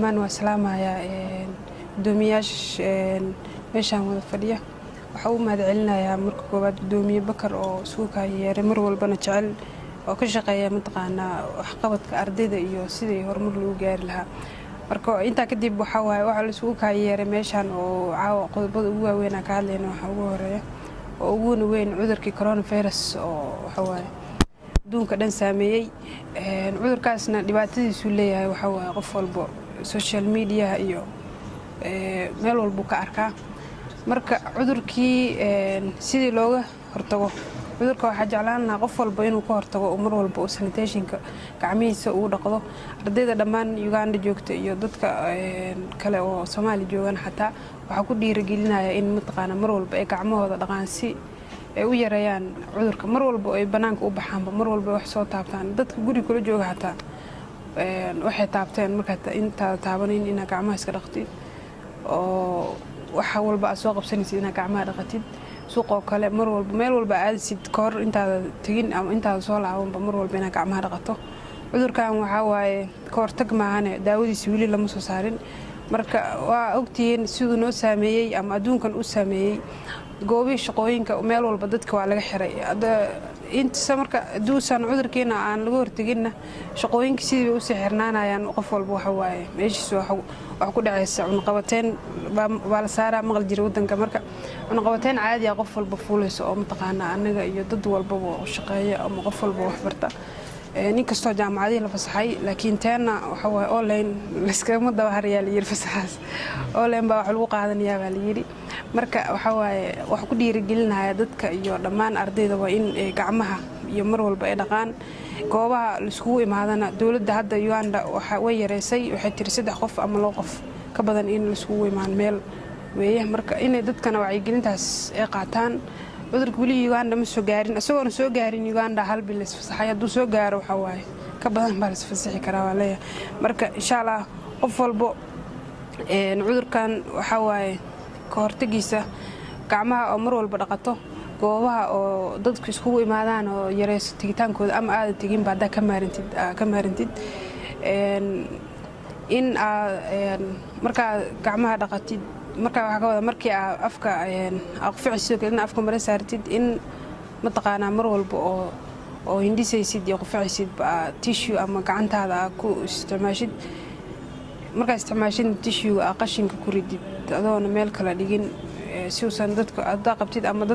maan waa salaamaya gudoomiyaasha meeshaan wada fadhiya waxa uu mahad celinayaa marka koowaad gudoomiye Bakar oo suuqa yeeray mar walbana jecel oo ka shaqeeya mataqaana waxqabadka ardayda iyo sidii horumar loo gaari lahaa marka inta kadib waxa la suuqa yeeray meeshaan oo caawa qodobada ugu waaweyn ka hadlayna waxa ugu horeeya oo ugu weyn cudurkii coronavirus oo waxa adduunka dhan saameeyay cudurkaasna dhibaatadiisu leeyahay waxa qof walba social media iyo meel walba ka arkaa marka cudurkii sidii looga hortago cudurka waxa jeclaan lahaa qof walba inuu ka hortago mar walba sanitationka gacmihiisa uu dhaqdo ardayda dhammaan Uganda joogta iyo dadka kale oo Soomaali joogan xataa waxa ku dhiirigelinaya in mataqaana mar walba ay gacmahooda dhaqaan si ay u yareeyaan cudurka mar walba ay banaanka u baxaan mar walba wax soo taabtaan dadka guriga kula jooga xataa waxay taabteen marka inta taabanin in gacmaha iska dhaqtid oo waxa walba soo qabsanaysid in gacmaha dhaqatid suuqa kale mar walba meel walba aadsid koor inta tagin ama inta soo laabanba mar walba in gacmaha dhaqato cudurkan waxa ka hortag maahan daawadiisa wili lama soo saarin marka waa ogtiin sidoo noo saameeyay ama adduunkan u saameeyay goobi shaqooyinka meel walba dadka waa laga xiray inta marka duusan cudurkeena aan laga hortagina shaqooyinka sidii u sixirnaanayaan qof walba waxa meeshiisa wax ku dhacaysa cunqabateen baa la saaraa maqal jira wadanka marka cunqabateen caadi ah qof walba fuulayso oo mataqaana anaga iyo dad walba oo shaqeeya ama qof walba wax barta ninkastoo jaamacadii la fasaxay laakiin teena waxa online la iskama daba haryaa la yiri fasaxaas online baa wax lagu qaadanayaa baa la yiri marka waxa wax ku dhiirigelinaya dadka iyo dhammaan ardayda waa in gacmaha iyo mar walba ay dhaqaan goobaha la isku imaadana dawladda hadda Uganda waxa way yareysay waxay tiri 3 qof ama 2 qof ka badan in la isku imaan meel weeye marka inay dadkana wacyigelintaas ay qaataan cudurka wali Uganda ma soo gaarin asagoo soo gaarin Uganda hal bil isfasaxay haduu soo gaaro waxa ka badan baa isfasaxi karaa walaal marka insha Allah qof walba cudurkan waxa ka hortagiisa gacmaha oo mar walba dhaqato goobaha oo dadku isku imaadaan oo yareyso tigitaankooda ama aad tigin baada ka maarintid in marka gacmaha dhaqatid marka waxa ka wada markii afka aqfiiciso kale afka mara saartid in mataqaana mar walba oo hindisaysid iyo qufacaysid tissue ama gacantaada ku isticmaashid marka isticmaashid tissue qashinka ku ridid adoona meel kala dhigin si uusan dadku aad qabtid ama